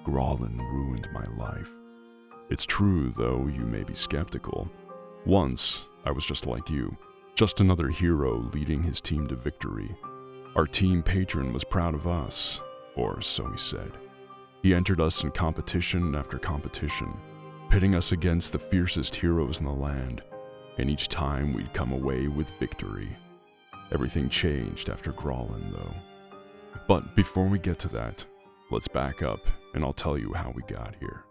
Graulen ruined my life. It's true, though you may be skeptical. Once, I was just like you, just another hero leading his team to victory. Our team patron was proud of us, or so he said. He entered us in competition after competition, pitting us against the fiercest heroes in the land, and each time we'd come away with victory. Everything changed after Graulen, though. But before we get to that, let's back up and I'll tell you how we got here.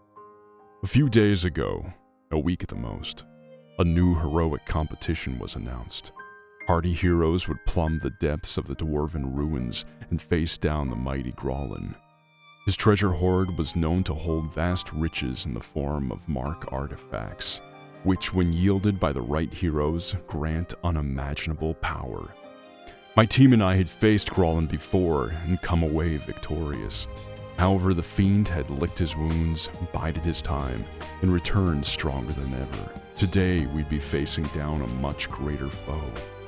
A few days ago, a week at the most, a new heroic competition was announced. Hardy heroes would plumb the depths of the dwarven ruins and face down the mighty Graulen. His treasure hoard was known to hold vast riches in the form of mark artifacts, which, when yielded by the right heroes, grant unimaginable power. My team and I had faced Graulen before and come away victorious. However, the fiend had licked his wounds, bided his time, and returned stronger than ever. Today, we'd be facing down a much greater foe.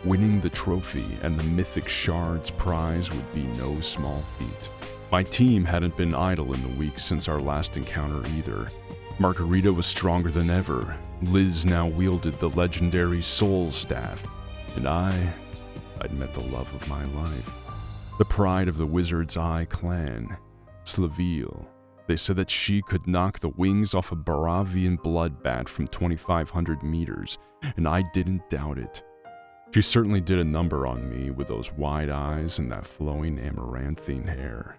Winning the trophy and the mythic shards prize would be no small feat. My team hadn't been idle in the weeks since our last encounter either. Margarita was stronger than ever. Liz now wielded the legendary Soul Staff, and I'd met the love of my life. The pride of the Wizard's Eye clan, Slaville. They said that she could knock the wings off a Baravian blood bat from 2,500 meters, and I didn't doubt it. She certainly did a number on me with those wide eyes and that flowing amaranthine hair.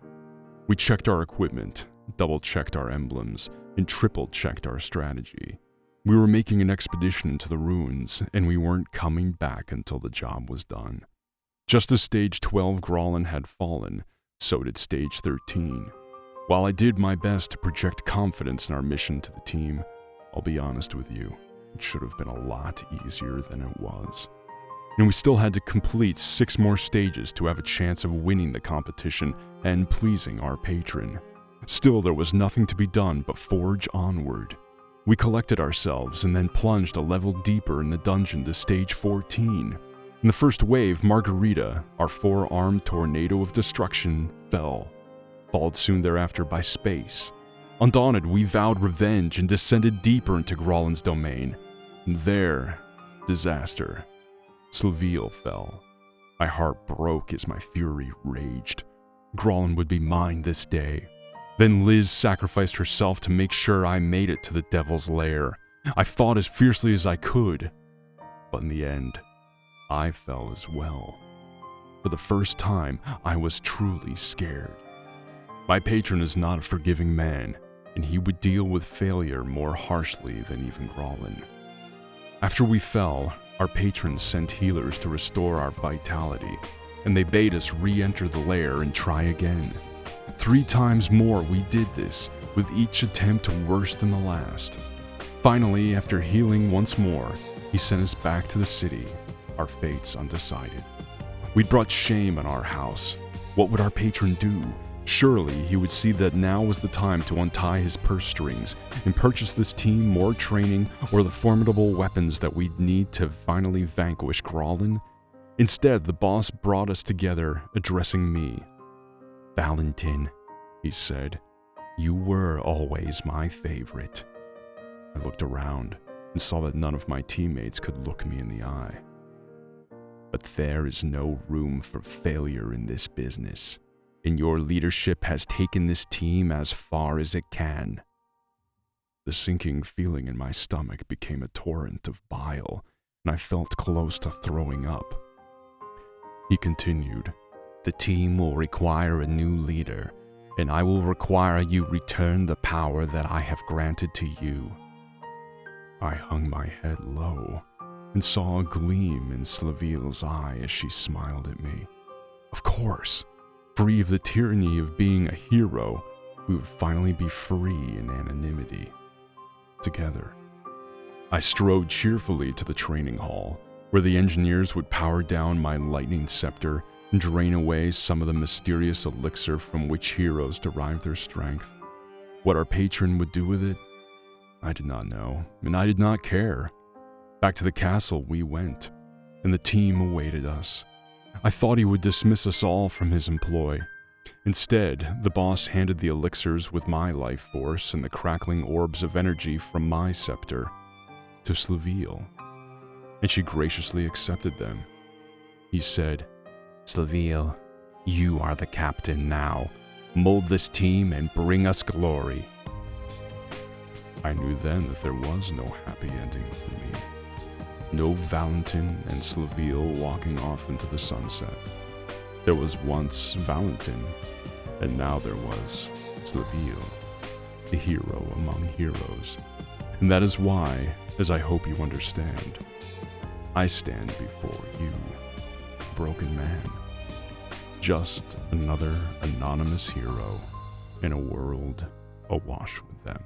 We checked our equipment, double-checked our emblems, and triple-checked our strategy. We were making an expedition into the ruins, and we weren't coming back until the job was done. Just as Stage 12 Graulen had fallen, so did Stage 13. While I did my best to project confidence in our mission to the team, I'll be honest with you, it should have been a lot easier than it was. And we still had to complete 6 more stages to have a chance of winning the competition and pleasing our patron. Still, there was nothing to be done but forge onward. We collected ourselves and then plunged a level deeper in the dungeon to Stage 14. In the first wave, Margarita, our 4-armed tornado of destruction, fell, followed soon thereafter by Space. Undaunted, we vowed revenge and descended deeper into Graulen's domain. And there, disaster. Slaville fell. My heart broke as my fury raged. Graulen would be mine this day. Then Liz sacrificed herself to make sure I made it to the Devil's Lair. I fought as fiercely as I could, but in the end, I fell as well. For the first time, I was truly scared. My patron is not a forgiving man, and he would deal with failure more harshly than even Graulen. After we fell, our patron sent healers to restore our vitality, and they bade us re-enter the lair and try again. 3 times more we did this, with each attempt worse than the last. Finally, after healing once more, he sent us back to the city, our fates undecided. We'd brought shame on our house. What would our patron do? Surely he would see that now was the time to untie his purse strings and purchase this team more training or the formidable weapons that we'd need to finally vanquish Graulen. Instead, the boss brought us together, addressing me. "Valentin," he said, "you were always my favorite." I looked around and saw that none of my teammates could look me in the eye. "But there is no room for failure in this business, and your leadership has taken this team as far as it can." The sinking feeling in my stomach became a torrent of bile, and I felt close to throwing up. He continued, "The team will require a new leader, and I will require you return the power that I have granted to you." I hung my head low and saw a gleam in Slaville's eye as she smiled at me. Of course, free of the tyranny of being a hero, we would finally be free in anonymity. Together. I strode cheerfully to the training hall, where the engineers would power down my lightning scepter and drain away some of the mysterious elixir from which heroes derive their strength. What our patron would do with it, I did not know, and I did not care. Back to the castle we went, and the team awaited us. I thought he would dismiss us all from his employ. Instead, the boss handed the elixirs with my life force and the crackling orbs of energy from my scepter to Slaville, and she graciously accepted them. He said, "Slaville, you are the captain now. Mold this team and bring us glory." I knew then that there was no happy ending for me. No Valentin and Slaville walking off into the sunset. There was once Valentin, and now there was Slaville, the hero among heroes. And that is why, as I hope you understand, I stand before you, broken man. Just another anonymous hero in a world awash with them.